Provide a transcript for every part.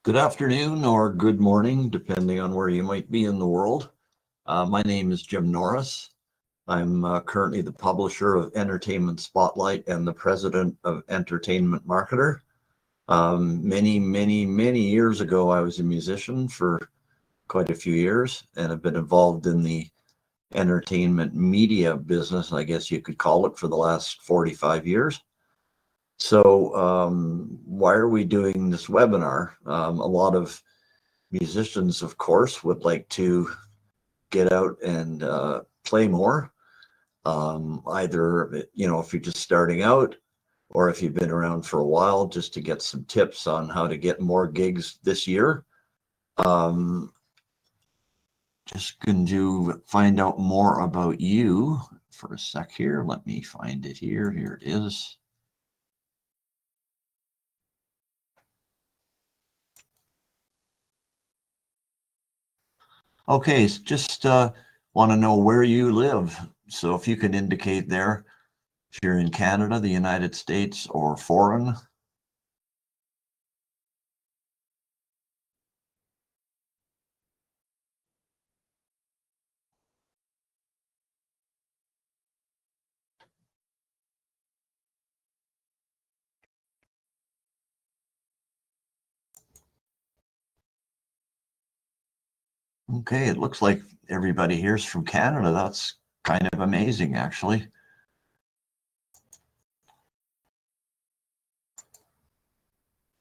Good afternoon or good morning, depending on where you might be in the world. My name is Jim Norris. I'm currently the publisher of Entertainment Spotlight and the president of Entertainment Marketer. Many years ago, I was a musician for quite a few years and have been involved in the entertainment media business, I guess you could call it, for the last 45 years. So why are we doing this webinar? A lot of musicians, of course, would like to get out and play more. Either, if you're just starting out or if you've been around for a while, just to get some tips on how to get more gigs this year. Just going to find out more about you for a sec here. Let me find it here. Here it is. Okay, just want to know where you live. So if you could indicate there, if you're in Canada, the United States, or foreign. Okay, it looks like everybody here's from Canada. That's kind of amazing, actually.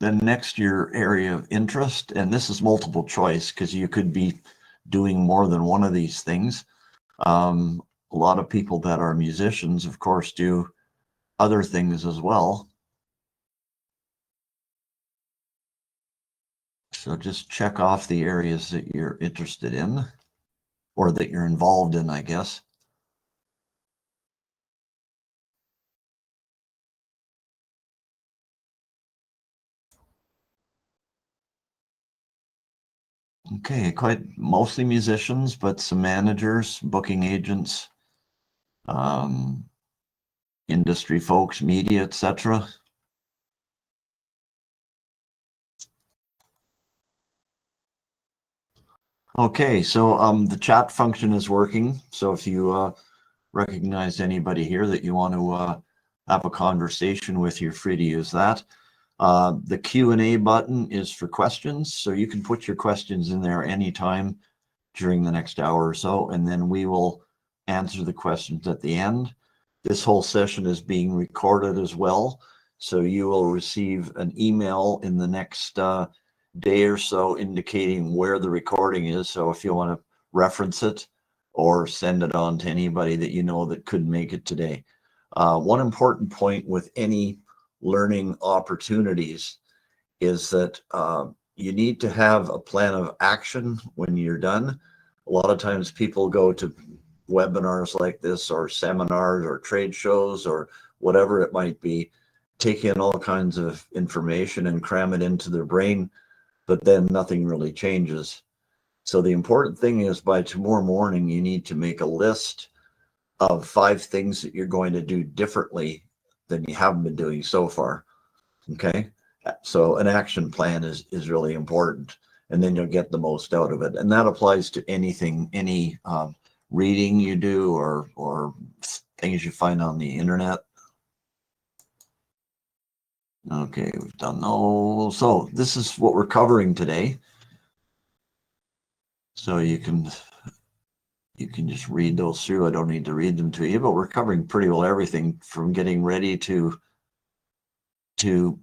Then next, your area of interest, and this is multiple choice because you could be doing more than one of these things. A lot of people that are musicians, of course, do other things as well. So just check off the areas that you're interested in or that you're involved in, I guess. Okay, quite mostly musicians, but some managers, booking agents, industry folks, media, etc. Okay, so the chat function is working. So if you recognize anybody here that you want to have a conversation with, you're free to use that. The Q&A button is for questions, so you can put your questions in there anytime during the next hour or so, and then we will answer the questions at the end. This whole session is being recorded as well, so you will receive an email in the next day or so indicating where the recording is. So if you want to reference it or send it on to anybody that you know that couldn't make it today. One important point with any learning opportunities is that you need to have a plan of action when you're done. A lot of times people go to webinars like this or seminars or trade shows or whatever it might be, take in all kinds of information and cram it into their brain, but then nothing really changes. So the important thing is by tomorrow morning, you need to make a list of 5 things that you're going to do differently than you haven't been doing so far. Okay. So an action plan is really important, and then you'll get the most out of it. And that applies to anything, any reading you do or things you find on the internet. Okay, we've done those. So this is what we're covering today. So you can just read those through. I don't need to read them to you, but we're covering pretty well everything from getting ready to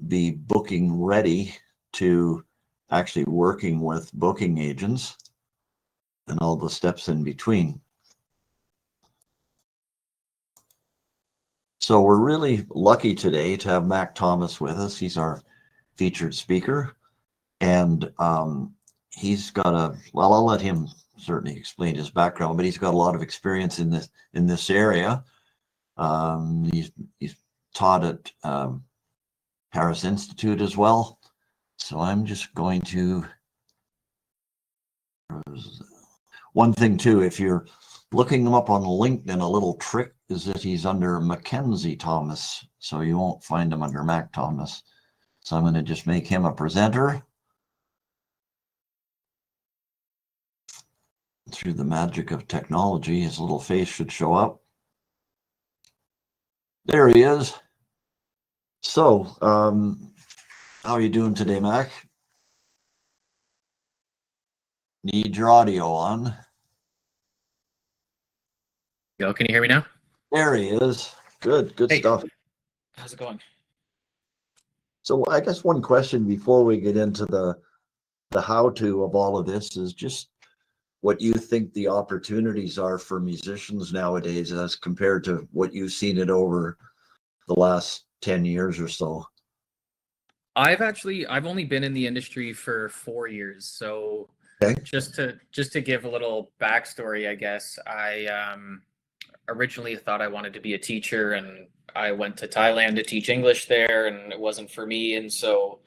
be booking ready to actually working with booking agents and all the steps in between. So we're really lucky today to have Mac Thomas with us. He's our featured speaker, and he's got well, I'll let him certainly explain his background, but he's got a lot of experience in this area. He's taught at Paris Institute as well. So I'm just going to, one thing too, if you're looking him up on LinkedIn, a little trick is that he's under Mackenzie Thomas, so you won't find him under Mac Thomas. So I'm going to just make him a presenter. through the magic of technology, his little face should show up. There he is. So, how are you doing today, Mac? Need your audio on. Yo, can you hear me now? There he is. Good Hey. stuff. How's it going? So I guess one question before we get into the how-to of all of this is just what you think the opportunities are for musicians nowadays as compared to what you've seen it over the last 10 years or so. I've only been in the industry for 4 years. So Okay. just to give a little backstory, I guess, I originally thought I wanted to be a teacher, and I went to Thailand to teach English there, and it wasn't for me. And so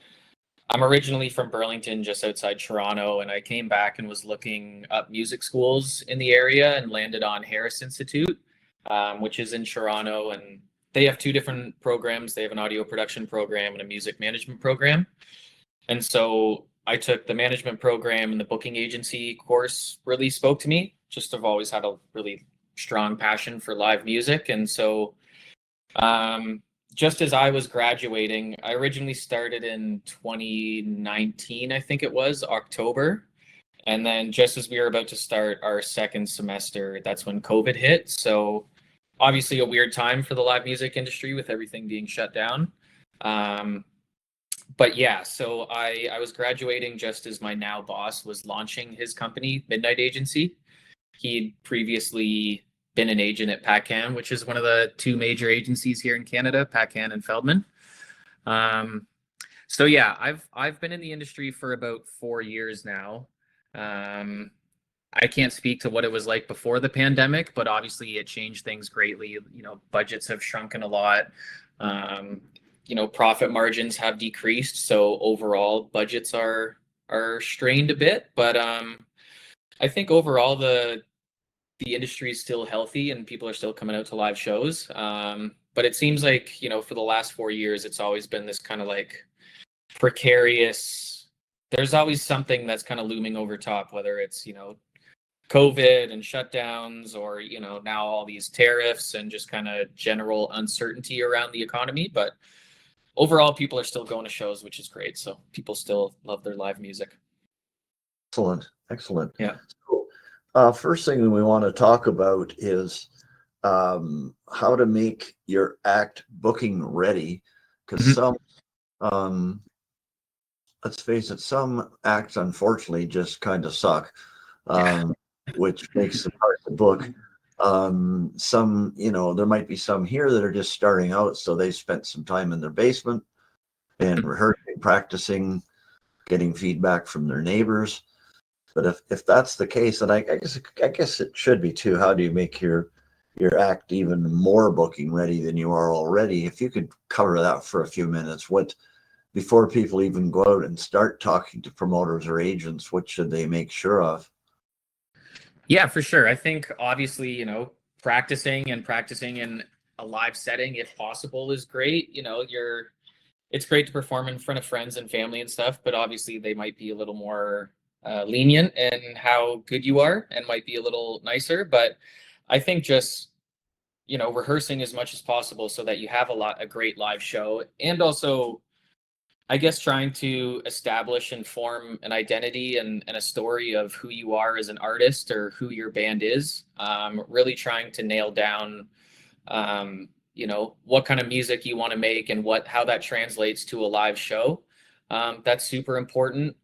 I'm originally from Burlington, just outside Toronto, and I came back and was looking up music schools in the area and landed on Harris Institute, which is in Toronto. And they have two different programs. They have an audio production program and a music management program. And so I took the management program, and the booking agency course really spoke to me. Just I've always had a really strong passion for live music. And so just as I was graduating, I originally started in 2019, I think it was October. And then just as we were about to start our second semester, that's when COVID hit. So obviously a weird time for the live music industry with everything being shut down. But yeah, so I was graduating just as my now boss was launching his company, Midnight Agency. He'd previously been an agent at PACAN, which is one of the two major agencies here in Canada, PACAN and Feldman. So yeah, I've been in the industry for about 4 years now. I can't speak to what it was like before the pandemic, but obviously it changed things greatly. You know, budgets have shrunken a lot. You know, profit margins have decreased, so overall budgets are strained a bit. But I think overall the industry is still healthy and people are still coming out to live shows. But it seems like, you know, for the last 4 years, it's always been this kind of like precarious. There's always something that's kind of looming over top, whether it's, you know, COVID and shutdowns, or, you know, now all these tariffs and just kind of general uncertainty around the economy. But overall, people are still going to shows, which is great. So people still love their live music. Excellent. Yeah. So, first thing we want to talk about is how to make your act booking ready, because some, let's face it, some acts unfortunately just kind of suck, which makes it hard to book. Some, you know, there might be some here that are just starting out, so they spent some time in their basement and rehearsing, practicing, getting feedback from their neighbors. But if that's the case, then I guess it should be too. How do you make your act even more booking ready than you are already? If you could cover that for a few minutes, before people even go out and start talking to promoters or agents, what should they make sure of? Yeah, for sure. I think obviously, you know, practicing in a live setting, if possible, is great. You know, it's great to perform in front of friends and family and stuff, but obviously they might be a little more lenient in how good you are and might be a little nicer. But I think just, you know, rehearsing as much as possible so that you have a great live show. And also, I guess, trying to establish and form an identity and a story of who you are as an artist or who your band is. Really trying to nail down, you know, what kind of music you want to make and how that translates to a live show. That's super important.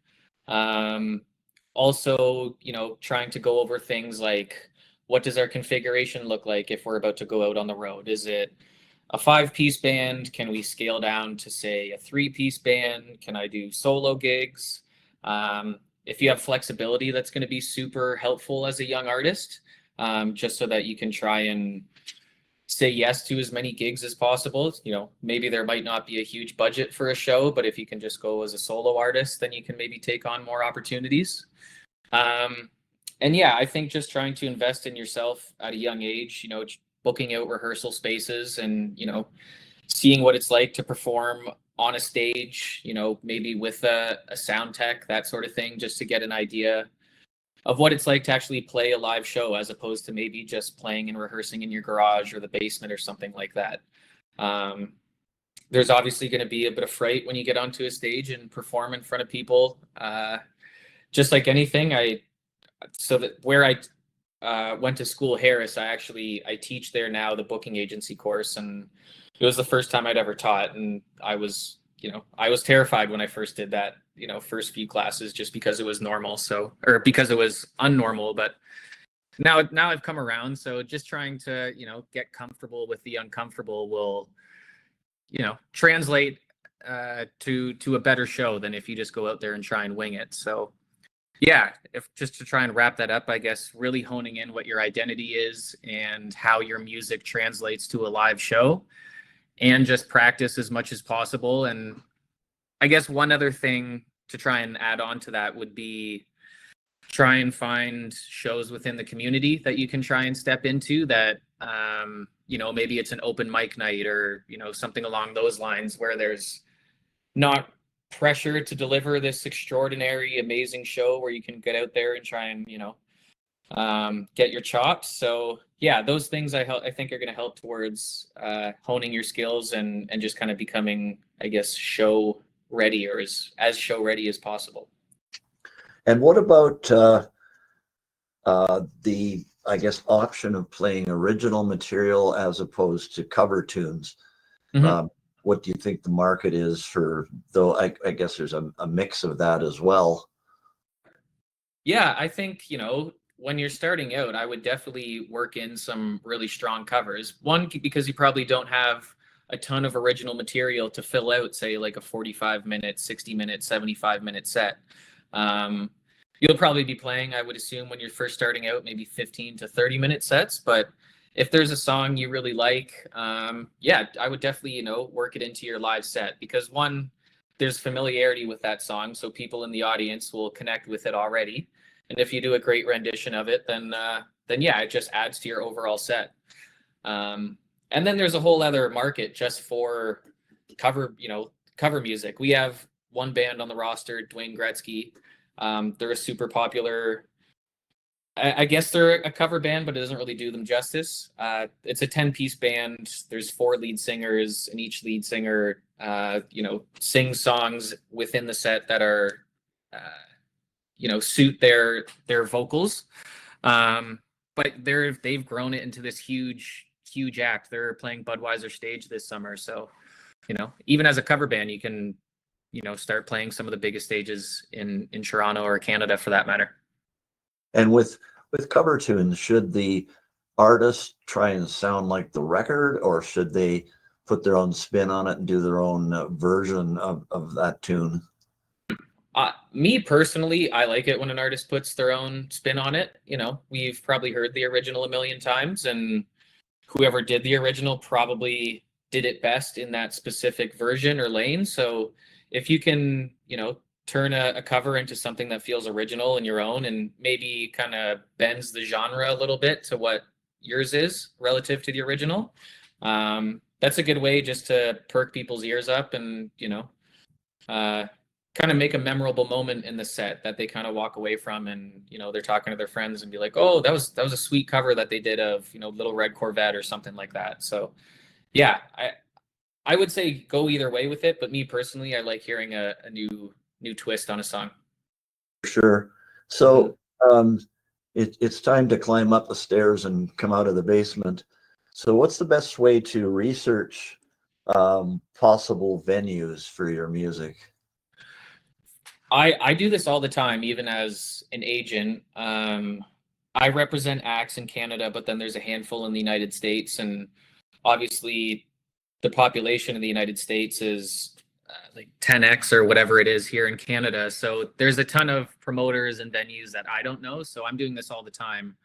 Also, you know, trying to go over things like, what does our configuration look like if we're about to go out on the road? Is it a 5-piece band? Can we scale down to, say, a 3-piece band? Can I do solo gigs? If you have flexibility, that's going to be super helpful as a young artist, just so that you can try and say yes to as many gigs as possible. You know, maybe there might not be a huge budget for a show, but if you can just go as a solo artist, then you can maybe take on more opportunities. And yeah, I think just trying to invest in yourself at a young age, you know, booking out rehearsal spaces and, you know, seeing what it's like to perform on a stage, you know, maybe with a sound tech, that sort of thing, just to get an idea what it's like to actually play a live show as opposed to maybe just playing and rehearsing in your garage or the basement or something like that. Um, there's obviously going to be a bit of fright when you get onto a stage and perform in front of people. Just like anything, so that where I went to school, Harris, I teach there now, the booking agency course, and it was the first time I'd ever taught, and I was terrified when I first did that, first few classes, just because it was normal, or because it was unnormal. But now I've come around, so just trying to, get comfortable with the uncomfortable will, translate to a better show than if you just go out there and try and wing it. So yeah, if just to try and wrap that up, I guess really honing in what your identity is and how your music translates to a live show, and just practice as much as possible. And I guess one other thing to try and add on to that would be try and find shows within the community that you can try and step into that, maybe it's an open mic night or, something along those lines where there's not pressure to deliver this extraordinary, amazing show where you can get out there and try and, get your chops. So yeah, those things I think are going to help towards honing your skills and just kind of becoming, I guess, show ready, or as show ready as possible. And what about the, I guess, option of playing original material as opposed to cover tunes? Mm-hmm. What do you think the market is for, though I guess there's a mix of that as well? Yeah, I think, when you're starting out, I would definitely work in some really strong covers. One, because you probably don't have a ton of original material to fill out, say, like a 45-minute, 60-minute, 75-minute set. You'll probably be playing, I would assume, when you're first starting out, maybe 15 to 30-minute sets. But if there's a song you really like, yeah, I would definitely, work it into your live set, because one, there's familiarity with that song, so people in the audience will connect with it already. And if you do a great rendition of it, then yeah, it just adds to your overall set. And then there's a whole other market just for cover music. We have one band on the roster, Dwayne Gretzky. They're a super popular, I guess they're a cover band, but it doesn't really do them justice. It's a 10-piece band. There's 4 lead singers, and each lead singer, sings songs within the set that are, suit their vocals. But they've grown it into this huge act. They're playing Budweiser stage this summer. So, even as a cover band, you can, start playing some of the biggest stages in Toronto or Canada for that matter. And with cover tunes, should the artist try and sound like the record, or should they put their own spin on it and do their own version of that tune? Me personally, I like it when an artist puts their own spin on it. We've probably heard the original a million times, and whoever did the original probably did it best in that specific version or lane. So if you can, turn a cover into something that feels original and your own, and maybe kind of bends the genre a little bit to what yours is relative to the original, that's a good way just to perk people's ears up and, kind of make a memorable moment in the set that they kind of walk away from, and they're talking to their friends and be like, oh, that was a sweet cover that they did of Little Red Corvette or something like that. So yeah, I would say go either way with it, but me personally, I like hearing a new twist on a song. Sure. So it's time to climb up the stairs and come out of the basement. So what's the best way to research possible venues for your music? I do this all the time, even as an agent. I represent acts in Canada, but then there's a handful in the United States, and obviously the population in the United States is like 10x or whatever it is here in Canada. So there's a ton of promoters and venues that I don't know. So I'm doing this all the time.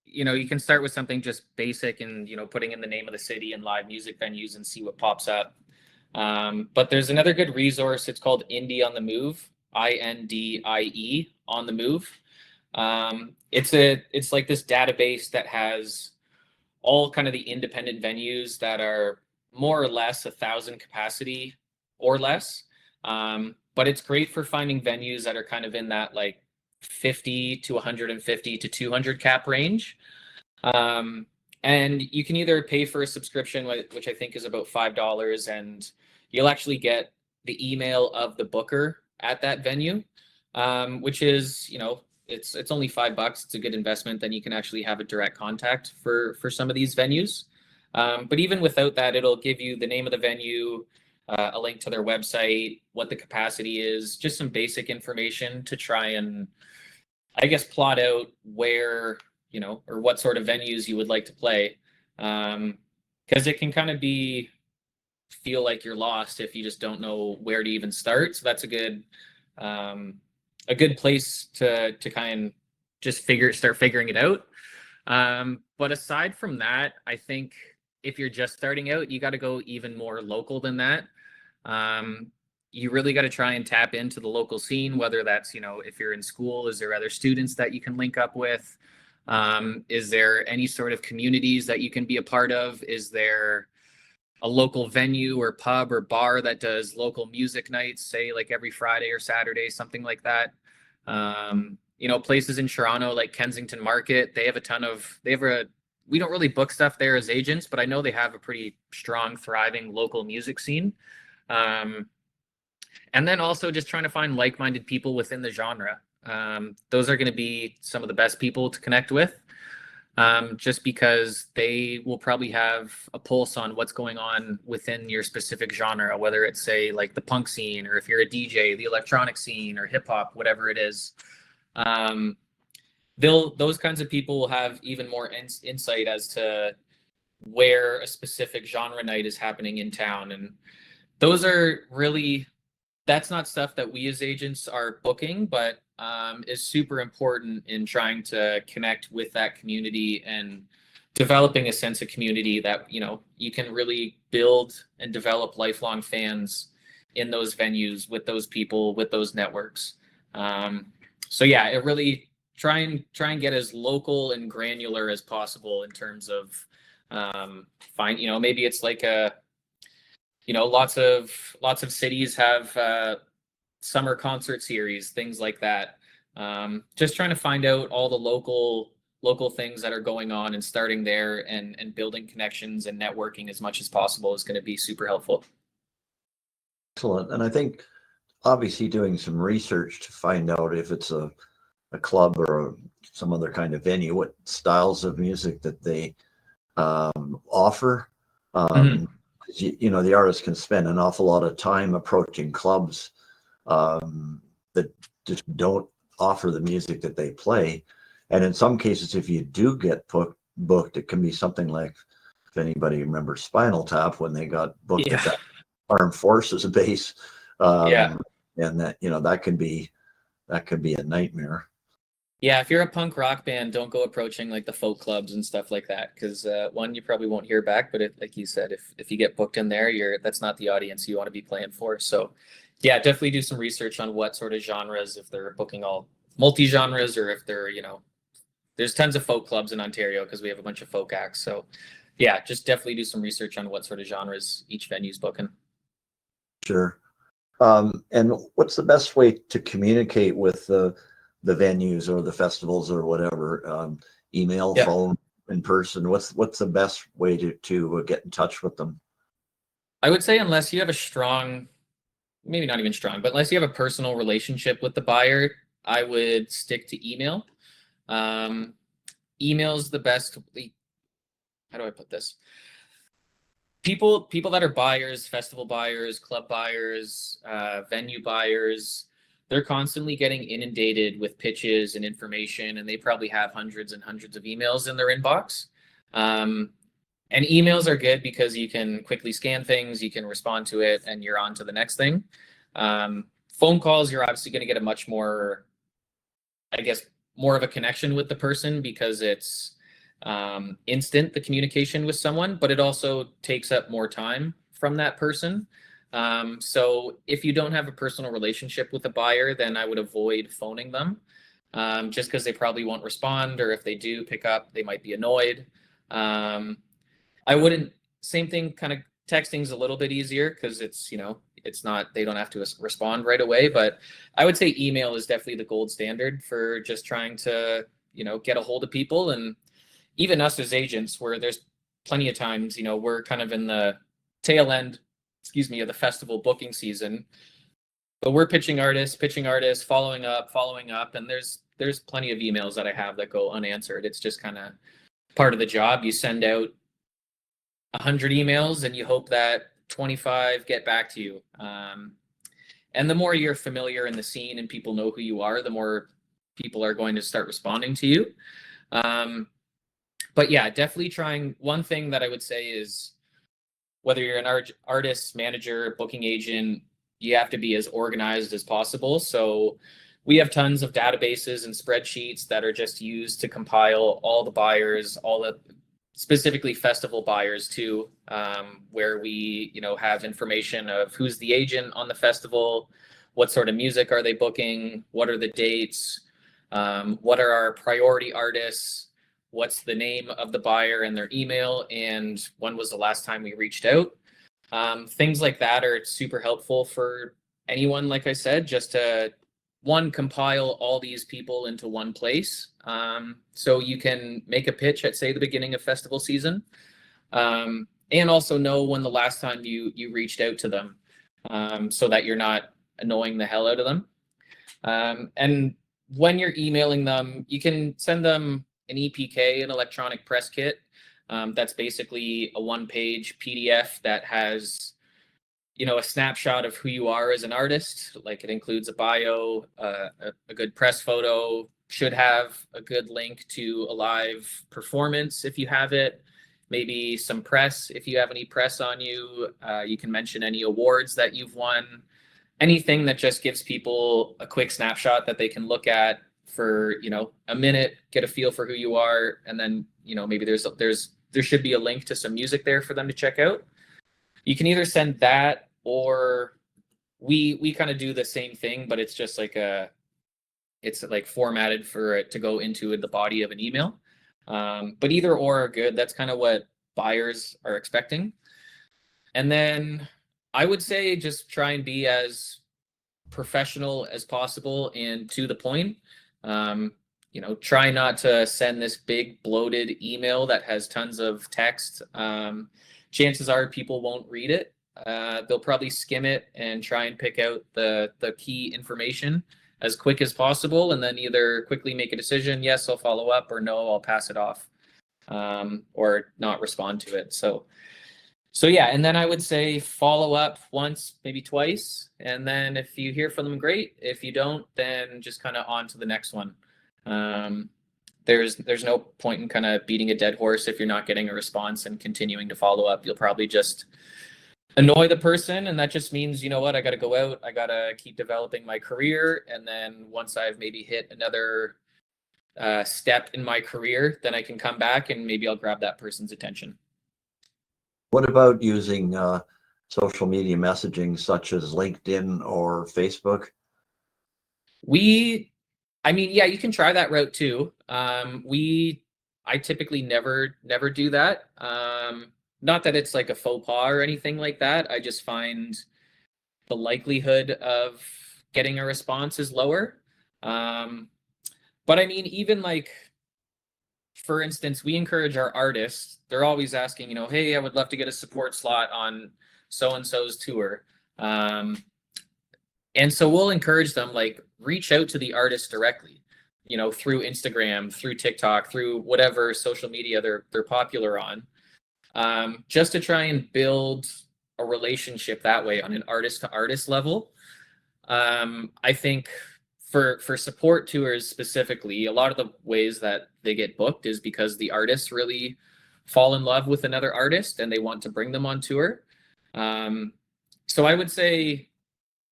You can start with something just basic and, putting in the name of the city and live music venues and see what pops up. But there's another good resource. It's called Indie on the Move, INDIE on the Move. It's like this database that has all kind of the independent venues that are more or less 1,000 capacity or less. But it's great for finding venues that are kind of in that like 50 to 150 to 200 cap range. And you can either pay for a subscription, which I think is about $5, and you'll actually get the email of the booker at that venue, which is, it's only $5. It's a good investment. Then you can actually have a direct contact for some of these venues. But even without that, it'll give you the name of the venue, a link to their website, what the capacity is, just some basic information to try and, I guess, plot out where, or what sort of venues you would like to play. Because it can kind of feel like you're lost if you just don't know where to even start. So that's a good place to kind of just start figuring it out. But aside from that, I think if you're just starting out, you got to go even more local than that. You really got to try and tap into the local scene, whether that's, if you're in school, is there other students that you can link up with? Is there any sort of communities that you can be a part of? Is there a local venue or pub or bar that does local music nights, say like every Friday or Saturday, something like that? Places in Toronto like Kensington Market, we don't really book stuff there as agents, but I know they have a pretty strong, thriving local music scene. And then also just trying to find like-minded people within the genre. Those are going to be some of the best people to connect with, just because they will probably have a pulse on what's going on within your specific genre, whether it's, say, like the punk scene, or if you're a DJ, the electronic scene, or hip hop, whatever it is. Those kinds of people will have even more insight as to where a specific genre night is happening in town. And that's not stuff that we as agents are booking, but is super important in trying to connect with that community and developing a sense of community that, you can really build and develop lifelong fans in those venues, with those people, with those networks. So yeah, it really try and get as local and granular as possible in terms of maybe it's like lots of cities have summer concert series, things like that. Just trying to find out all the local things that are going on and starting there and building connections and networking as much as possible is going to be super helpful. Excellent. And I think obviously doing some research to find out if it's a club or some other kind of venue, what styles of music that they offer. The artist can spend an awful lot of time approaching clubs that just don't offer the music that they play. And in some cases, if you do get booked, it can be something like, if anybody remembers Spinal Tap, when they got booked at that Armed Forces base. And that, that could be a nightmare. Yeah, if you're a punk rock band, don't go approaching like the folk clubs and stuff like that, because one, you probably won't hear back, but like you said, if you get booked in there, that's not the audience you want to be playing for. So yeah, definitely do some research on what sort of genres, if they're booking all multi-genres, or if they're, there's tons of folk clubs in Ontario because we have a bunch of folk acts. So yeah, just definitely do some research on what sort of genres each venue's booking. Sure. And what's the best way to communicate with the venues or the festivals or whatever? Email, phone, in person? What's the best way to get in touch with them? I would say, unless you have a strong, maybe not even strong, but unless you have a personal relationship with the buyer, I would stick to email. Email's the best. How do I put this? People that are buyers, festival buyers, club buyers, venue buyers, they're constantly getting inundated with pitches and information, and they probably have hundreds and hundreds of emails in their inbox. And emails are good because you can quickly scan things, you can respond to it, and you're on to the next thing. Phone calls, you're obviously going to get a much more, I guess, more of a connection with the person, because it's instant, the communication with someone, but it also takes up more time from that person. So if you don't have a personal relationship with a buyer, then I would avoid phoning them, just because they probably won't respond, or if they do pick up, they might be annoyed. I wouldn't, same thing, kind of texting's a little bit easier because it's, they don't have to respond right away, but I would say email is definitely the gold standard for just trying to, get a hold of people. And even us as agents, where there's plenty of times, we're kind of in the tail end, of the festival booking season, but we're pitching artists, following up, and there's plenty of emails that I have that go unanswered. It's just kind of part of the job. You send out 100 emails and you hope that 25 get back to you. And the more you're familiar in the scene and people know who you are, the more people are going to start responding to you. But yeah, definitely trying. One thing that I would say is, whether you're an artist, manager, booking agent, you have to be as organized as possible. So we have tons of databases and spreadsheets that are just used to compile all the buyers, specifically festival buyers too, where we, have information of who's the agent on the festival, what sort of music are they booking, what are the dates, what are our priority artists, what's the name of the buyer and their email, and when was the last time we reached out. Things like that are super helpful for anyone, like I said, just to compile all these people into one place. So you can make a pitch at, say, the beginning of festival season, and also know when the last time you reached out to them, so that you're not annoying the hell out of them. And when you're emailing them, you can send them an EPK, an electronic press kit. That's basically a one-page PDF that has, a snapshot of who you are as an artist. Like, it includes a bio, a good press photo, should have a good link to a live performance if you have it, maybe some press if you have any press on you. You can mention any awards that you've won, anything that just gives people a quick snapshot that they can look at for, a minute, get a feel for who you are, and then, maybe there should be a link to some music there for them to check out. You can either send that, or we kind of do the same thing, but it's just like it's like formatted for it to go into the body of an email. But either or are good. That's kind of what buyers are expecting. And then I would say just try and be as professional as possible and to the point. Try not to send this big bloated email that has tons of text. Chances are people won't read it. They'll probably skim it and try and pick out the key information as quick as possible, and then either quickly make a decision, yes, I'll follow up, or no, I'll pass it off, or not respond to it. So yeah, and then I would say follow up once, maybe twice, and then if you hear from them, great. If you don't, then just kind of on to the next one. There's no point in kind of beating a dead horse if you're not getting a response and continuing to follow up. You'll probably just annoy the person, and that just means, I got to go out, I got to keep developing my career, and then once I've maybe hit another step in my career, then I can come back and maybe I'll grab that person's attention. What about using social media messaging such as LinkedIn or Facebook? Yeah, you can try that route too. I typically never do that. Not that it's like a faux pas or anything like that. I just find the likelihood of getting a response is lower. But even like, for instance, we encourage our artists. They're always asking, hey, I would love to get a support slot on so-and-so's tour. And so we'll encourage them, like, reach out to the artist directly, through Instagram, through TikTok, through whatever social media they're popular on, just to try and build a relationship that way on an artist to artist level. I think for support tours specifically, a lot of the ways that they get booked is because the artists really fall in love with another artist and they want to bring them on tour. So I would say,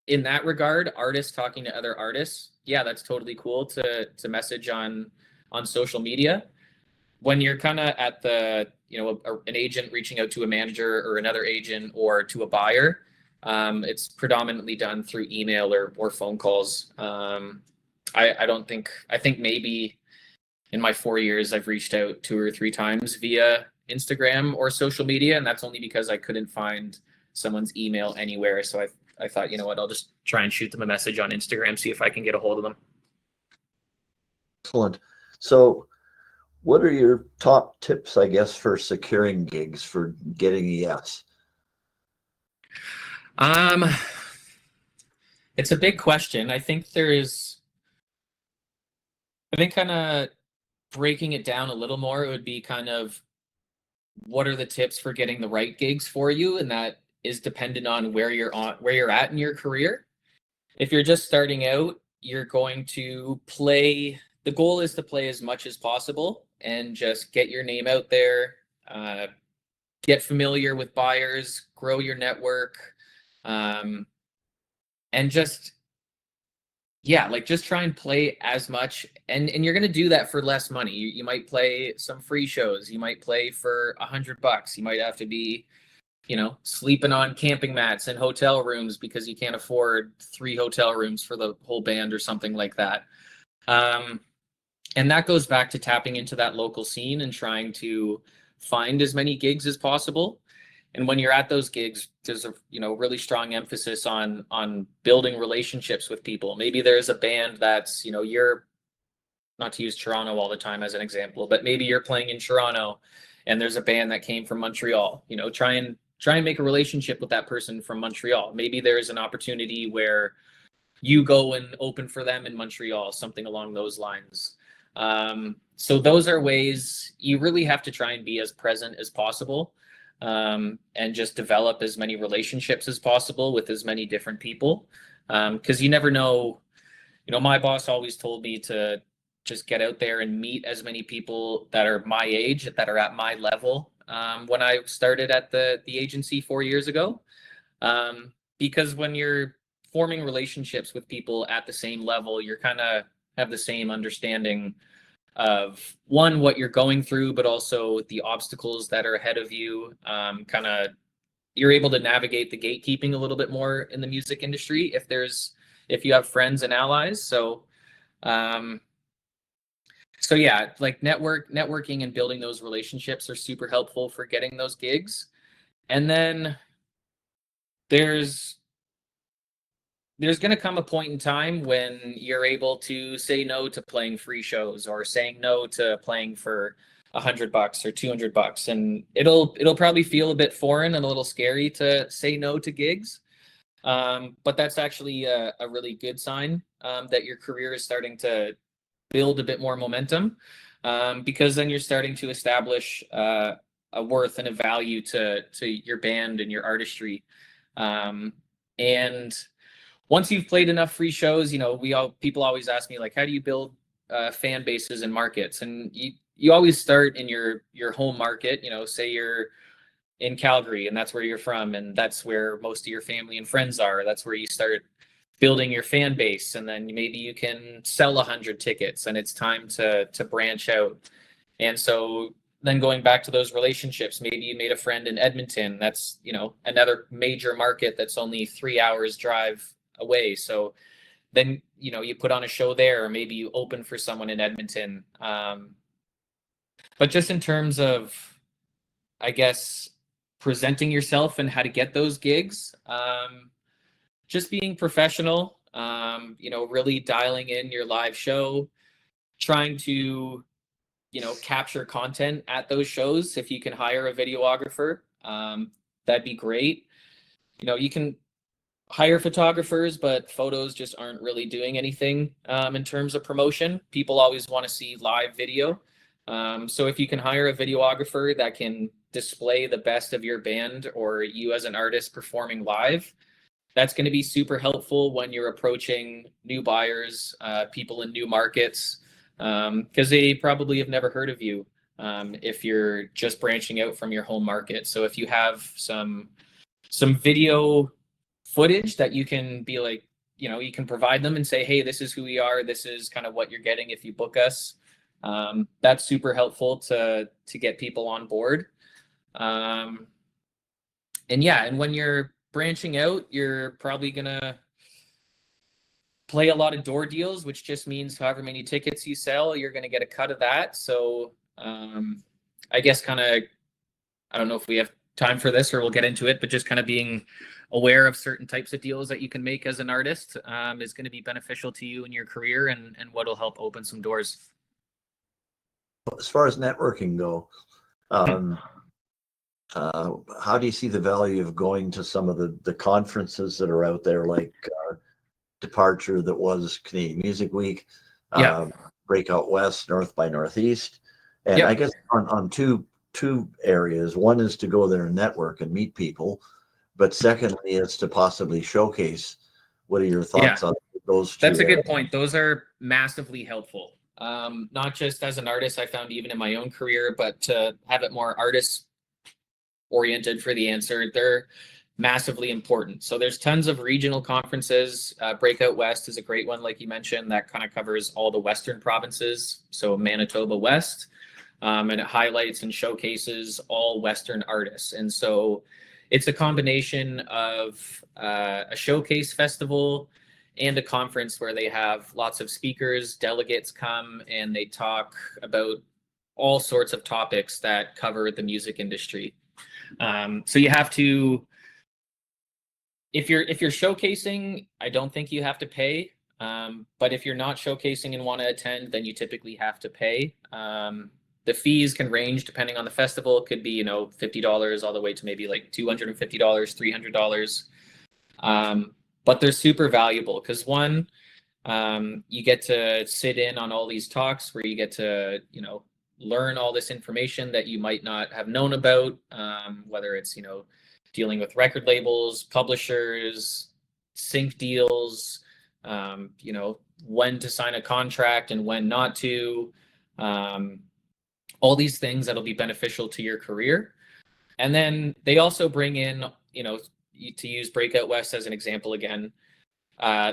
in that regard, artists talking to other artists, yeah, that's totally cool to message on social media. When you're kind of at the, an agent reaching out to a manager or another agent or to a buyer, it's predominantly done through email or phone calls. I think maybe in my 4 years, I've reached out 2 or 3 times via Instagram or social media, and that's only because I couldn't find someone's email anywhere. So I thought, you know what, I'll just try and shoot them a message on Instagram, see if I can get a hold of them. Excellent. So what are your top tips, I guess, for securing gigs, for getting a yes? It's a big question. I think kind of breaking it down a little more, it would be kind of what are the tips for getting the right gigs for you, and that is dependent on where you're at in your career. If you're just starting out, you're going to play. The goal is to play as much as possible and just get your name out there, get familiar with buyers, grow your network, and just just try and play as much. And you're going to do that for less money. You might play some free shows. You might play for $100. You might have to be, sleeping on camping mats in hotel rooms because you can't afford 3 hotel rooms for the whole band or something like that. And that goes back to tapping into that local scene and trying to find as many gigs as possible. And when you're at those gigs, there's a really strong emphasis on building relationships with people. Maybe there's a band that's, you're, not to use Toronto all the time as an example, but maybe you're playing in Toronto and there's a band that came from Montreal. Try and make a relationship with that person from Montreal. Maybe there's an opportunity where you go and open for them in Montreal, something along those lines. So those are ways you really have to try and be as present as possible, and just develop as many relationships as possible with as many different people. Because you never know, my boss always told me to just get out there and meet as many people that are my age, that are at my level. When I started at the agency 4 years ago, because when you're forming relationships with people at the same level, you're kind of have the same understanding of what you're going through, but also the obstacles that are ahead of you. You're able to navigate the gatekeeping a little bit more in the music industry if you have friends and allies. So yeah, like networking and building those relationships are super helpful for getting those gigs. And then there's going to come a point in time when you're able to say no to playing free shows, or saying no to playing for $100 or $200. And it'll probably feel a bit foreign and a little scary to say no to gigs. But that's actually a really good sign that your career is starting to build a bit more momentum, because then you're starting to establish a worth and a value to your band and your artistry. And once you've played enough free shows, people always ask me, like, how do you build fan bases and markets? And you always start in your home market. Say you're in Calgary and that's where you're from, and that's where most of your family and friends are. That's where you start building your fan base, and then maybe you can sell 100 tickets and it's time to branch out. And so then going back to those relationships, maybe you made a friend in Edmonton. That's, another major market that's only 3 hours drive away. So then, you put on a show there, or maybe you open for someone in Edmonton. But just in terms of, I guess, presenting yourself and how to get those gigs, just being professional, really dialing in your live show, trying to, capture content at those shows. If you can hire a videographer, that'd be great. You can hire photographers, but photos just aren't really doing anything in terms of promotion. People always want to see live video. So if you can hire a videographer that can display the best of your band or you as an artist performing live, that's going to be super helpful when you're approaching new buyers, people in new markets, because they probably have never heard of you if you're just branching out from your home market. So if you have some video footage that you can be like, you can provide them and say, hey, this is who we are. This is kind of what you're getting if you book us. That's super helpful to get people on board. And when you're branching out, you're probably gonna play a lot of door deals, which just means however many tickets you sell, you're gonna get a cut of that. So I guess I don't know if we have time for this, or we'll get into it, but just kind of being aware of certain types of deals that you can make as an artist is going to be beneficial to you in your career, and what'll help open some doors. As far as networking go, how do you see the value of going to some of the conferences that are out there, like Departure, that was Canadian Music Week, Yeah. Breakout West, North by Northeast, and Yep. I guess on two areas. One is to go there and network and meet people, but secondly is to possibly showcase. What are your thoughts on those two That's a good areas? point. Those are massively helpful. Not just as an artist, I found even in my own career, but to have it more artist oriented for the answer, they're massively important. So there's tons of regional conferences. Breakout West is a great one, like you mentioned, that kind of covers all the Western provinces. So Manitoba West, and it highlights and showcases all Western artists. And so it's a combination of a showcase festival and a conference where they have lots of speakers, delegates come, and they talk about all sorts of topics that cover the music industry. So you have to, if you're showcasing, I don't think you have to pay. But if you're not showcasing and want to attend, then you typically have to pay. The fees can range depending on the festival. It could be, $50 all the way to maybe like $250, $300. But they're super valuable because one, you get to sit in on all these talks where you get to, learn all this information that you might not have known about, whether it's, dealing with record labels, publishers, sync deals, when to sign a contract and when not to, all these things that'll be beneficial to your career. And then they also bring in, to use Breakout West as an example again,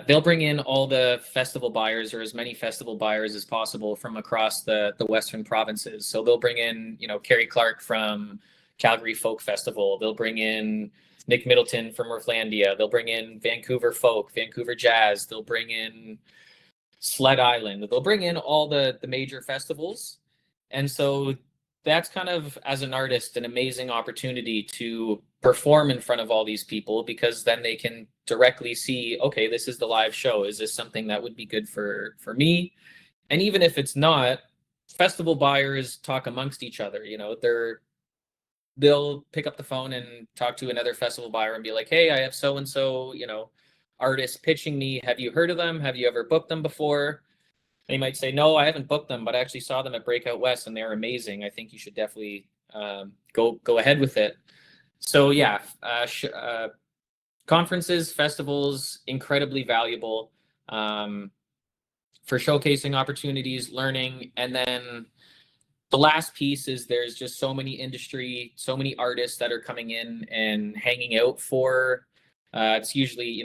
they'll bring in all the festival buyers, or as many festival buyers as possible from across the Western provinces. So they'll bring in, Kerry Clark from Calgary Folk Festival. They'll bring in Nick Middleton from Northlandia. They'll bring in Vancouver Folk, Vancouver Jazz. They'll bring in Sled Island. They'll bring in all the major festivals. And so that's kind of, as an artist, an amazing opportunity to perform in front of all these people, because then they can directly see, okay, this is the live show. Is this something that would be good for me? And even if it's not, festival buyers talk amongst each other. They'll pick up the phone and talk to another festival buyer and be like, hey, I have so-and-so, artist pitching me. Have you heard of them? Have you ever booked them before? They might say, no, I haven't booked them, but I actually saw them at Breakout West and they're amazing. I think you should definitely go ahead with it. So yeah, conferences, festivals, incredibly valuable for showcasing opportunities, learning. And then the last piece is there's just so many artists that are coming in and hanging out for, it's usually,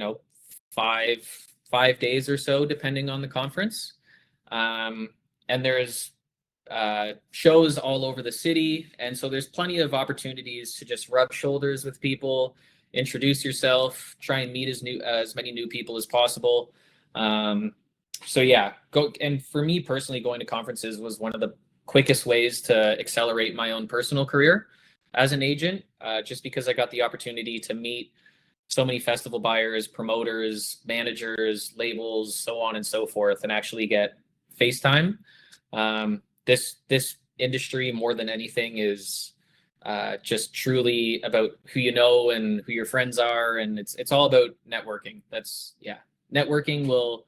5 days or so, depending on the conference. And there's shows all over the city. And so there's plenty of opportunities to just rub shoulders with people, introduce yourself, try and meet as many new people as possible. So yeah, and for me personally, going to conferences was one of the quickest ways to accelerate my own personal career as an agent, just because I got the opportunity to meet so many festival buyers, promoters, managers, labels, so on and so forth, and actually get FaceTime. This industry, more than anything, is just truly about who you know and who your friends are, and it's all about networking. Networking will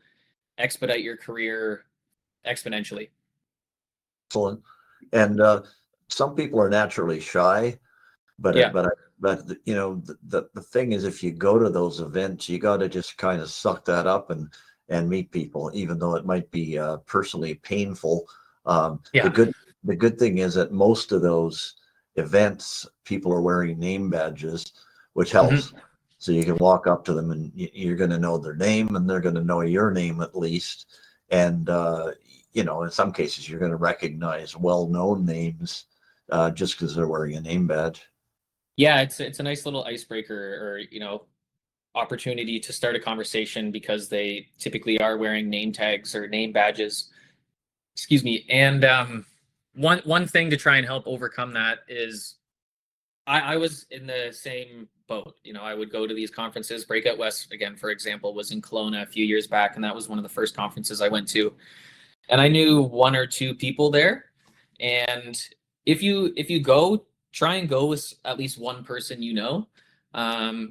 expedite your career exponentially. Excellent. And some people are naturally shy, but the thing is, if you go to those events, you got to just kind of suck that up and meet people, even though it might be personally painful. The good thing is that most of those events, people are wearing name badges, which helps. Mm-hmm. So you can walk up to them and you're going to know their name, and they're going to know your name at least. And in some cases, you're going to recognize well-known names just because they're wearing a name badge. Yeah, it's a nice little icebreaker, or opportunity to start a conversation, because they typically are wearing name tags or name badges. Excuse me. And one thing to try and help overcome that is I was in the same boat. You know, I would go to these conferences. Breakout West, again, for example, was in Kelowna a few years back, and that was one of the first conferences I went to. And I knew one or two people there. And if you go, try and go with at least one person you know.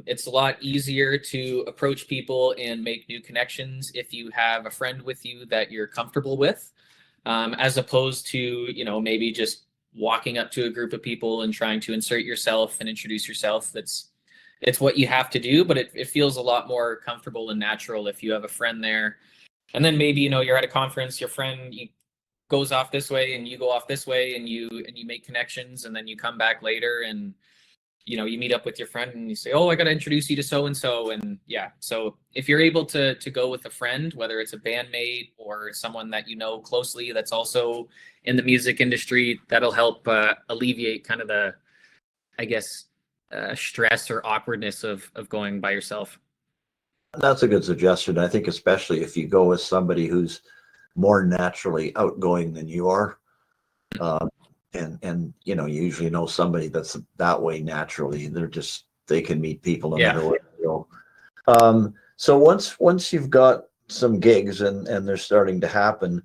It's a lot easier to approach people and make new connections if you have a friend with you that you're comfortable with, as opposed to, you know, maybe just walking up to a group of people and trying to insert yourself and introduce yourself. It's what you have to do, but it feels a lot more comfortable and natural if you have a friend there. And then maybe, you know, you're at a conference, your friend goes off this way and you go off this way, and you make connections, and then you come back later and, you know, you meet up with your friend and you say, oh, I got to introduce you to so and so. And yeah, so if you're able to go with a friend, whether it's a bandmate or someone that you know closely that's also in the music industry, that'll help alleviate kind of the, I guess, stress or awkwardness of going by yourself. That's a good suggestion. I think especially if you go with somebody who's more naturally outgoing than you are. And you know, you usually know somebody that's that way naturally. They can meet people no matter where they go. So once you've got some gigs and they're starting to happen,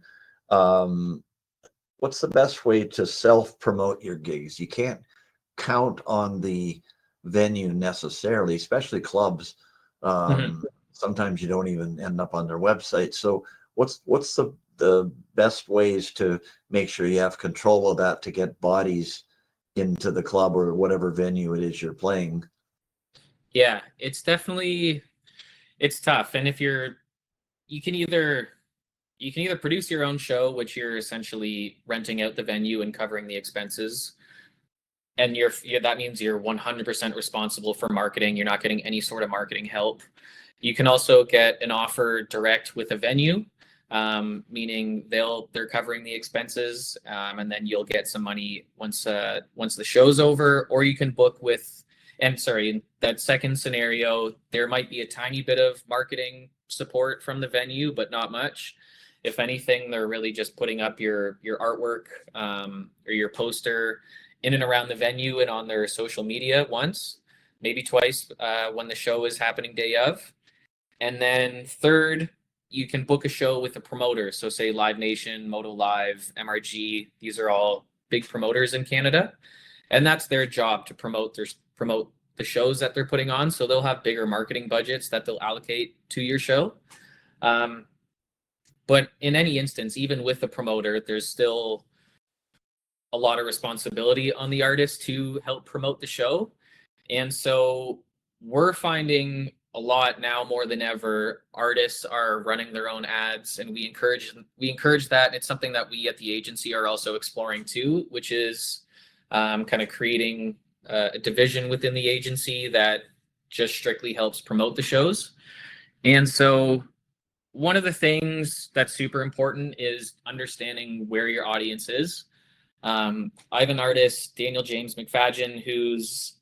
what's the best way to self-promote your gigs? You can't count on the venue necessarily, especially clubs. Sometimes you don't even end up on their website. So what's the best ways to make sure you have control of that to get bodies into the club or whatever venue it is you're playing? Yeah, it's tough. And if you can either produce your own show, which you're essentially renting out the venue and covering the expenses, and that means you're 100% responsible for marketing. You're not getting any sort of marketing help. You can also get an offer direct with a venue, meaning they're covering the expenses, and then you'll get some money once the show's over. Or you can book with, and sorry, in that second scenario, there might be a tiny bit of marketing support from the venue, but not much. If anything, they're really just putting up your artwork, or your poster in and around the venue and on their social media once, maybe twice, when the show is happening day of. And then third, you can book a show with a promoter. So say Live Nation, Moto Live, MRG, these are all big promoters in Canada. And that's their job, to promote the shows that they're putting on. So they'll have bigger marketing budgets that they'll allocate to your show. But in any instance, even with the promoter, there's still a lot of responsibility on the artist to help promote the show. And so we're finding a lot now, more than ever, artists are running their own ads, and we encourage that. It's something that we at the agency are also exploring too, which is kind of creating a division within the agency that just strictly helps promote the shows. And so one of the things that's super important is understanding where your audience is. I have an artist, Daniel James McFadgen, who's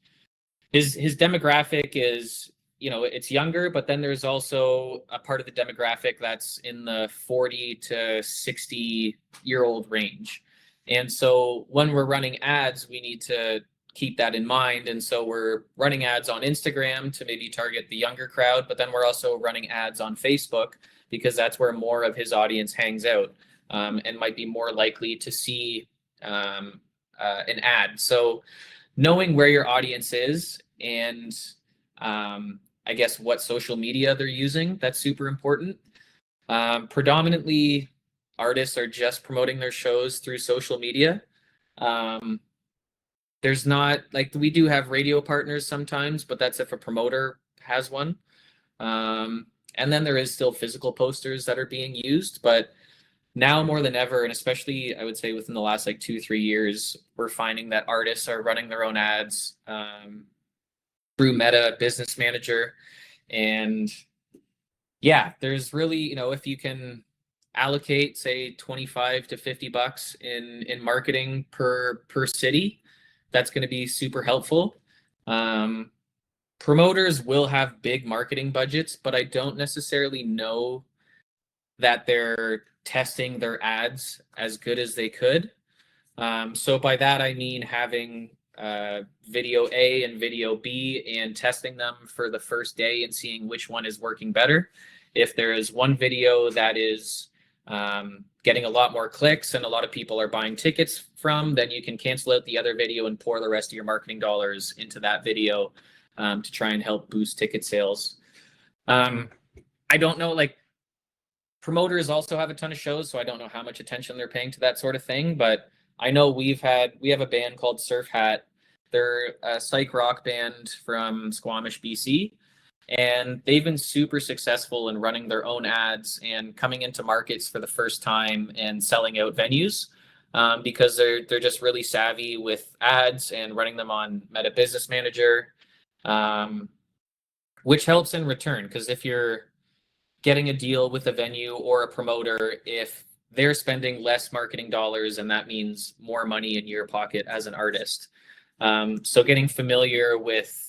his demographic is, you know, it's younger, but then there's also a part of the demographic that's in the 40 to 60-year-old range. And so when we're running ads, we need to keep that in mind. And so we're running ads on Instagram to maybe target the younger crowd, but then we're also running ads on Facebook because that's where more of his audience hangs out, and might be more likely to see an ad. So knowing where your audience is and I guess what social media they're using, that's super important. Predominantly, artists are just promoting their shows through social media. There's not, like, we do have radio partners sometimes, but that's if a promoter has one. And then there is still physical posters that are being used, but now more than ever, and especially I would say within the last like 2-3 years, we're finding that artists are running their own ads through Meta Business Manager. And yeah, there's really, you know, if you can allocate say $25 to $50 in marketing per city, that's going to be super helpful. Promoters will have big marketing budgets, but I don't necessarily know that they're testing their ads as good as they could. So by that, I mean having video A and video B and testing them for the first day and seeing which one is working better. If there is one video that is getting a lot more clicks and a lot of people are buying tickets from, then you can cancel out the other video and pour the rest of your marketing dollars into that video to try and help boost ticket sales. I don't know, like, promoters also have a ton of shows, so I don't know how much attention they're paying to that sort of thing, but I know we have a band called Surf Hat. They're a psych rock band from Squamish, BC, and they've been super successful in running their own ads and coming into markets for the first time and selling out venues because they're just really savvy with ads and running them on Meta Business Manager, which helps in return, because if you're getting a deal with a venue or a promoter, if they're spending less marketing dollars, and that means more money in your pocket as an artist. So getting familiar with,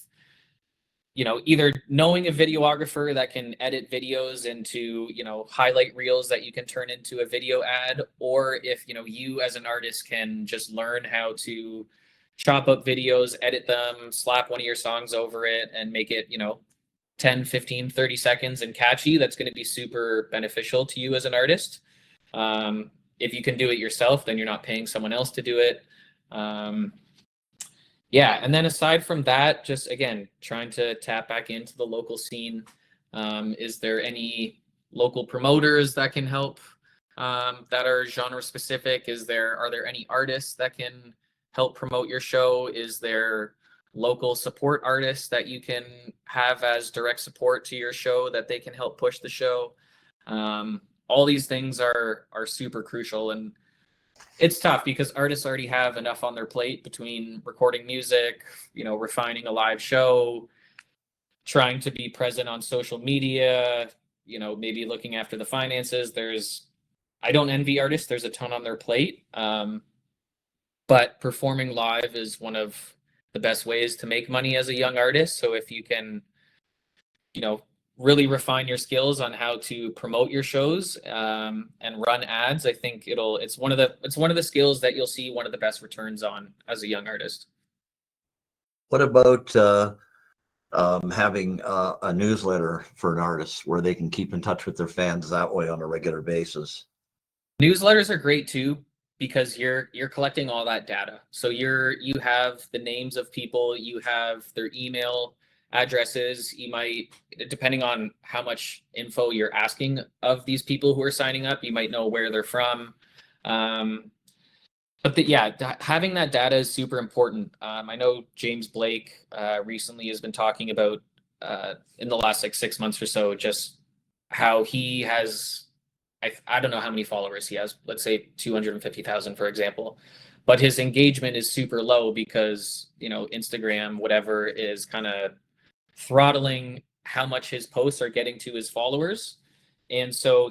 either knowing a videographer that can edit videos into, highlight reels that you can turn into a video ad, or if, you as an artist can just learn how to chop up videos, edit them, slap one of your songs over it and make it, 10, 15, 30 seconds and catchy, that's going to be super beneficial to you as an artist. If you can do it yourself, then you're not paying someone else to do it. Yeah. And then aside from that, just again, trying to tap back into the local scene. Is there any local promoters that can help that are genre specific? Are there any artists that can help promote your show? Is there local support artists that you can have as direct support to your show that they can help push the show? All these things are super crucial, and it's tough because artists already have enough on their plate between recording music, refining a live show, trying to be present on social media, maybe looking after the finances. I don't envy artists. There's a ton on their plate. But performing live is one of the best ways to make money as a young artist. So if you can, really refine your skills on how to promote your shows and run ads, I think it's one of the skills that you'll see one of the best returns on as a young artist. What about having a newsletter for an artist where they can keep in touch with their fans that way on a regular basis? Newsletters are great too, because you're collecting all that data. So you have the names of people, you have their email addresses. You might, depending on how much info you're asking of these people who are signing up, you might know where they're from. Having that data is super important. I know James Blake recently has been talking about in the last 6 months or so, just how he has, I don't know how many followers he has, let's say 250,000, for example, but his engagement is super low because, Instagram, whatever, is kind of throttling how much his posts are getting to his followers. And so